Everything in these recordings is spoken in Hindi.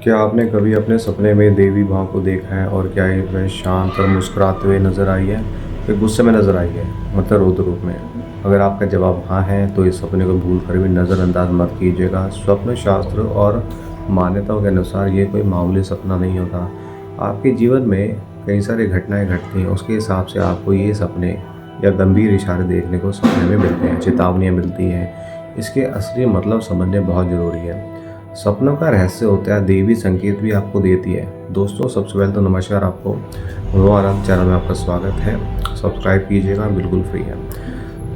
क्या आपने कभी अपने सपने में देवी माँ को देखा है और क्या ये वह शांत और मुस्कुराते हुए नजर आई है, फिर गुस्से में नजर आई है, मतलब रौद्र रूप में? अगर आपका जवाब हाँ है तो इस सपने को भूल कर भी नज़रअंदाज मत कीजिएगा। स्वप्न शास्त्र और मान्यताओं के अनुसार ये कोई मामूली सपना नहीं होता। आपके जीवन में कई सारी घटनाएं घटती हैं, उसके हिसाब से आपको ये सपने या गंभीर इशारे देखने को सपने में मिलते हैं, चेतावनियाँ मिलती हैं। इसके असली मतलब समझने बहुत ज़रूरी है। सपनों का रहस्य होता है, देवी संकेत भी आपको देती है। दोस्तों, सबसे पहले तो नमस्कार आपको। वो आराम चैनल में आपका स्वागत है। सब्सक्राइब कीजिएगा, बिल्कुल फ्री है।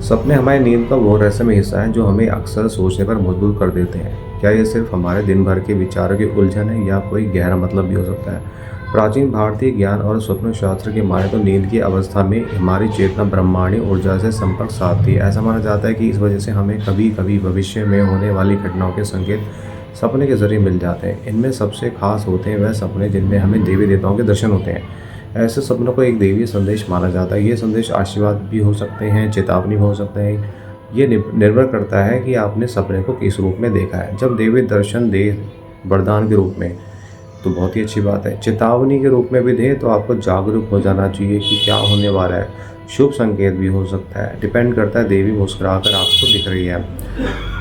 सपने हमारी नींद का वो रहस्यमय हिस्सा है जो हमें अक्सर सोचने पर मजबूर कर देते हैं। क्या ये सिर्फ हमारे दिन भर के विचारों की उलझन है या कोई गहरा मतलब भी हो सकता है? प्राचीन भारतीय ज्ञान और स्वप्न शास्त्र की माने तो नींद की अवस्था में हमारी चेतना ब्रह्मांडीय ऊर्जा से संपर्क साधती है। ऐसा माना जाता है कि इस वजह से हमें कभी कभी भविष्य में होने वाली घटनाओं के संकेत सपने के जरिए मिल जाते हैं। इनमें सबसे खास होते हैं वह सपने जिनमें हमें देवी देवताओं के दर्शन होते हैं। ऐसे सपनों को एक देवीय संदेश माना जाता है। ये संदेश आशीर्वाद भी हो सकते हैं, चेतावनी भी हो सकते हैं। ये निर्भर करता है कि आपने सपने को किस रूप में देखा है। जब देवी दर्शन दे वरदान के रूप में तो बहुत ही अच्छी बात है। चेतावनी के रूप में भी दे तो आपको जागरूक हो जाना चाहिए कि क्या होने वाला है। शुभ संकेत भी हो सकता है, डिपेंड करता है देवी मुस्कुराकर आपको दिख रही है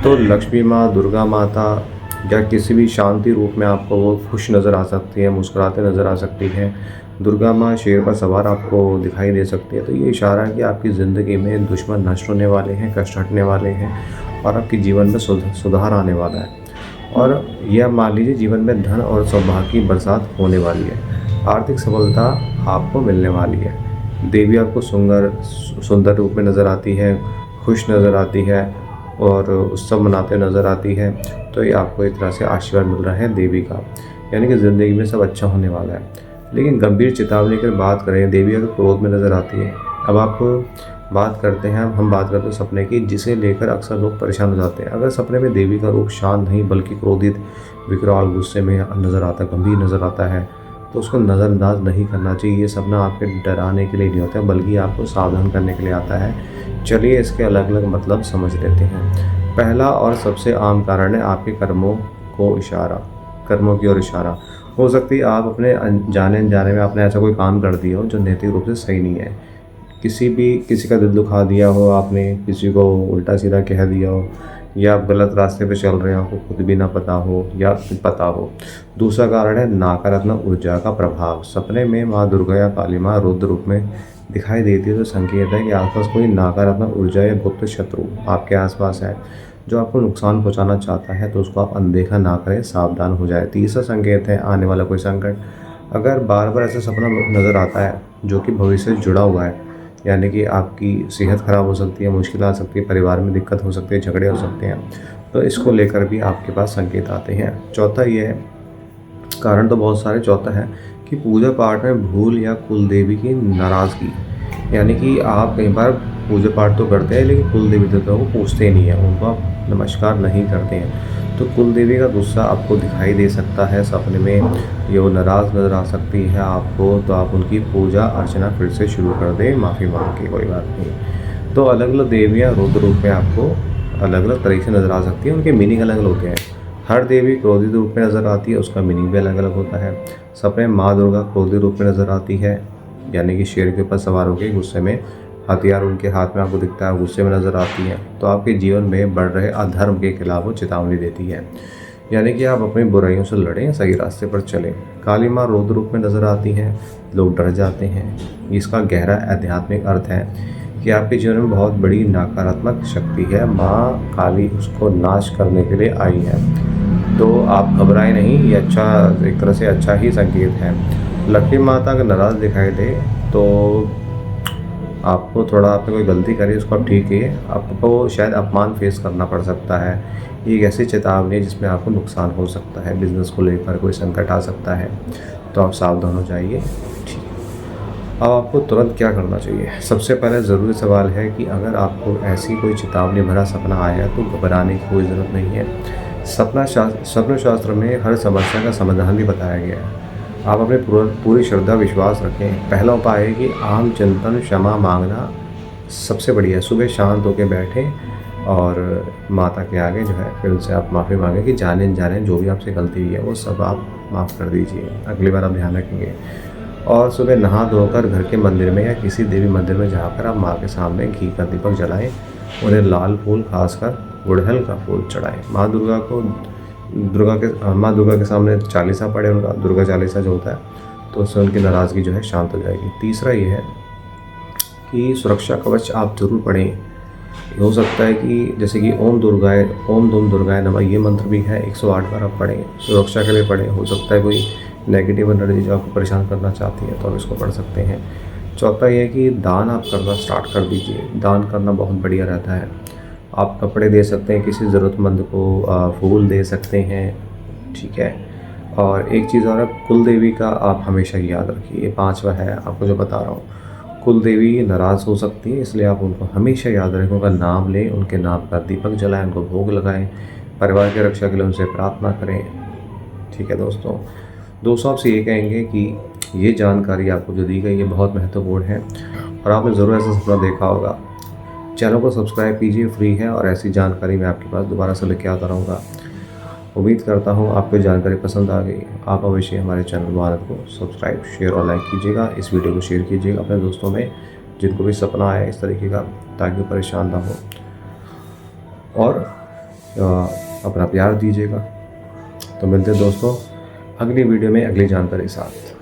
तो लक्ष्मी माँ, दुर्गा माता या किसी भी शांति रूप में आपको वो खुश नज़र आ सकती है, मुस्कुराते नज़र आ सकती है। दुर्गा माँ शेर पर सवार आपको दिखाई दे सकती है, तो ये इशारा है कि आपकी ज़िंदगी में दुश्मन नष्ट होने वाले हैं, कष्ट हटने वाले हैं और आपके जीवन में सुधार आने वाला है। और यह मान लीजिए जीवन में धन और सौभाग्य की बरसात होने वाली है। आर्थिक सफलता आपको मिलने वाली है। देवी आपको सुंदर रूप में नज़र आती है, खुश नज़र आती है और उत्सव मनाते नज़र आती है, तो ये आपको एक तरह से आशीर्वाद मिल रहा है देवी का, यानी कि ज़िंदगी में सब अच्छा होने वाला है। लेकिन गंभीर चेतावनी की बात करें, देवी अगर क्रोध में नज़र आती है। अब आप बात करते हैं, हम बात करते हैं सपने की, जिसे लेकर अक्सर लोग परेशान हो जाते हैं। अगर सपने में देवी का रूप शांत नहीं बल्कि क्रोधित, विकराल, गुस्से में नज़र आता है, गंभीर नज़र आता है, तो उसको नज़रअंदाज नहीं करना चाहिए। ये सपना आपके डराने के लिए नहीं होता है बल्कि आपको सावधान करने के लिए आता है। चलिए इसके अलग अलग मतलब समझ लेते हैं। पहला और सबसे आम कारण है आपके कर्मों की ओर इशारा। हो सकती है आप अपने जाने अनजाने में आपने ऐसा कोई काम कर दिया हो जो नैतिक रूप से सही नहीं है। किसी का दिल दुखा दिया हो आपने, किसी को उल्टा सीधा कह दिया हो, या आप गलत रास्ते पे चल रहे हो, आपको खुद भी ना पता हो या पता हो। दूसरा कारण है नकारात्मक ऊर्जा का प्रभाव। सपने में माँ दुर्गा या काली माँ रुद्र रूप में दिखाई देती है तो संकेत है कि आसपास कोई नकारात्मक ऊर्जा या गुप्त शत्रु आपके आसपास है जो आपको नुकसान पहुंचाना चाहता है, तो उसको आप अनदेखा ना करें, सावधान हो जाए। तीसरा संकेत है आने वाला कोई संकट। अगर बार बार ऐसा सपना नज़र आता है जो कि भविष्य से जुड़ा हुआ है, यानी कि आपकी सेहत खराब हो सकती है, मुश्किल आ सकती है, परिवार में दिक्कत हो सकती है, झगड़े हो सकते हैं, तो इसको लेकर भी आपके पास संकेत आते हैं। चौथा ये है, कारण तो बहुत सारे, चौथा है कि पूजा पाठ में भूल या कुल देवी की नाराज़गी। यानी कि आप कई बार पूजा पाठ तो करते हैं लेकिन कुल देवी देवताओं को पूछते नहीं हैं, उनको आप नमस्कार नहीं करते हैं, तो कुल देवी का गुस्सा आपको दिखाई दे सकता है सपने में। ये वो नाराज़ नज़र आ सकती है आपको, तो आप उनकी पूजा अर्चना फिर से शुरू कर दें, माफ़ी मांग के, कोई बात नहीं। तो अलग अलग देवियाँ रुद्र रूप में आपको अलग अलग तरीके से नज़र आ सकती है, उनके मीनिंग अलग अलग होते हैं। हर देवी क्रोधित रूप में नज़र आती है, उसका मीनिंग भी अलग अलग होता है। सपने माँ दुर्गा क्रोधित रूप में नज़र आती है, यानी कि शेर के ऊपर सवार होकर गुस्से में, हथियार उनके हाथ में आपको दिखता है, गुस्से में नज़र आती है, तो आपके जीवन में बढ़ रहे अधर्म के खिलाफ वो चेतावनी देती है, यानी कि आप अपनी बुराइयों से लड़ें, सही रास्ते पर चलें। काली माँ रौद्र रूप में नज़र आती हैं, लोग डर जाते हैं। इसका गहरा आध्यात्मिक अर्थ है कि आपके जीवन में बहुत बड़ी नकारात्मक शक्ति है, माँ काली उसको नाश करने के लिए आई है, तो आप घबराएं नहीं, ये अच्छा, एक तरह से अच्छा ही संकेत है। लक्ष्मी माता अगर नाराज़ दिखाई दे तो आपको थोड़ा, आपने कोई गलती करी उसको आप ठीक है, आपको शायद अपमान फेस करना पड़ सकता है। ये एक ऐसी चेतावनी है जिसमें आपको नुकसान हो सकता है, बिजनेस को लेकर कोई संकट आ सकता है, तो आप सावधान हो जाइए। ठीक, अब आपको तुरंत क्या करना चाहिए? सबसे पहले ज़रूरी सवाल है कि अगर आपको ऐसी कोई चेतावनी भरा सपना आया है तो घबराने की कोई ज़रूरत नहीं है। स्वप्न शास्त्र में हर समस्या का समाधान भी बताया गया है। आप अपने पूरी श्रद्धा विश्वास रखें। पहला उपाय है कि आम चिंतन, क्षमा मांगना सबसे बढ़िया है। सुबह शांत होकर बैठें और माता के आगे जो है फिर उनसे आप माफ़ी मांगें कि जाने अनजाने जो भी आपसे गलती हुई है वो सब आप माफ़ कर दीजिए। अगली बार आप ध्यान रखेंगे। और सुबह नहा धोकर घर के मंदिर में या किसी देवी मंदिर में जाकर आप माँ के सामने घी का दीपक जलाएं। उन्हें लाल फूल, खासकर गुड़हल का फूल चढ़ाएं। माँ दुर्गा के सामने चालीसा पढ़े, उनका दुर्गा चालीसा जो होता है, तो उससे उनकी नाराज़गी जो है शांत हो जाएगी। तीसरा ये है कि सुरक्षा कवच आप जरूर पढ़ें। हो सकता है कि जैसे कि ओम धूम दुर्गाय नमः ये मंत्र भी है, 108 बार आप पढ़ें, सुरक्षा के लिए पढ़ें। हो सकता है कोई नेगेटिव एनर्जी जो आपको परेशान करना चाहती है तो आप इसको पढ़ सकते हैं। चौथा ये है कि दान आप करना स्टार्ट कर दीजिए। दान करना बहुत बढ़िया रहता है। आप कपड़े दे सकते हैं किसी ज़रूरतमंद को, फूल दे सकते हैं, ठीक है। और एक चीज़ और है, कुल देवी का आप हमेशा याद रखिए। ये 5वां है आपको जो बता रहा हूँ। कुल देवी नाराज़ हो सकती है, इसलिए आप उनको हमेशा याद रखें, उनका नाम लें, उनके नाम का दीपक जलाएं, उनको भोग लगाएं, परिवार की रक्षा के लिए उनसे प्रार्थना करें, ठीक है दोस्तों। दोस्तों आपसे ये कहेंगे कि ये जानकारी आपको जो दी गई है बहुत महत्वपूर्ण है और आपने ज़रूर ऐसा सपना देखा होगा। चैनल को सब्सक्राइब कीजिए, फ्री है, और ऐसी जानकारी मैं आपके पास दोबारा से लेके आता रहूँगा। उम्मीद करता हूँ आपको जानकारी पसंद आ गई। आप अवश्य हमारे चैनल भारत को सब्सक्राइब, शेयर और लाइक कीजिएगा। इस वीडियो को शेयर कीजिएगा अपने दोस्तों में जिनको भी सपना आया इस तरीके का, ताकि वो परेशान ना हो, और अपना प्यार दीजिएगा। तो मिलते हैं दोस्तों अगली वीडियो में अगली जानकारी के साथ।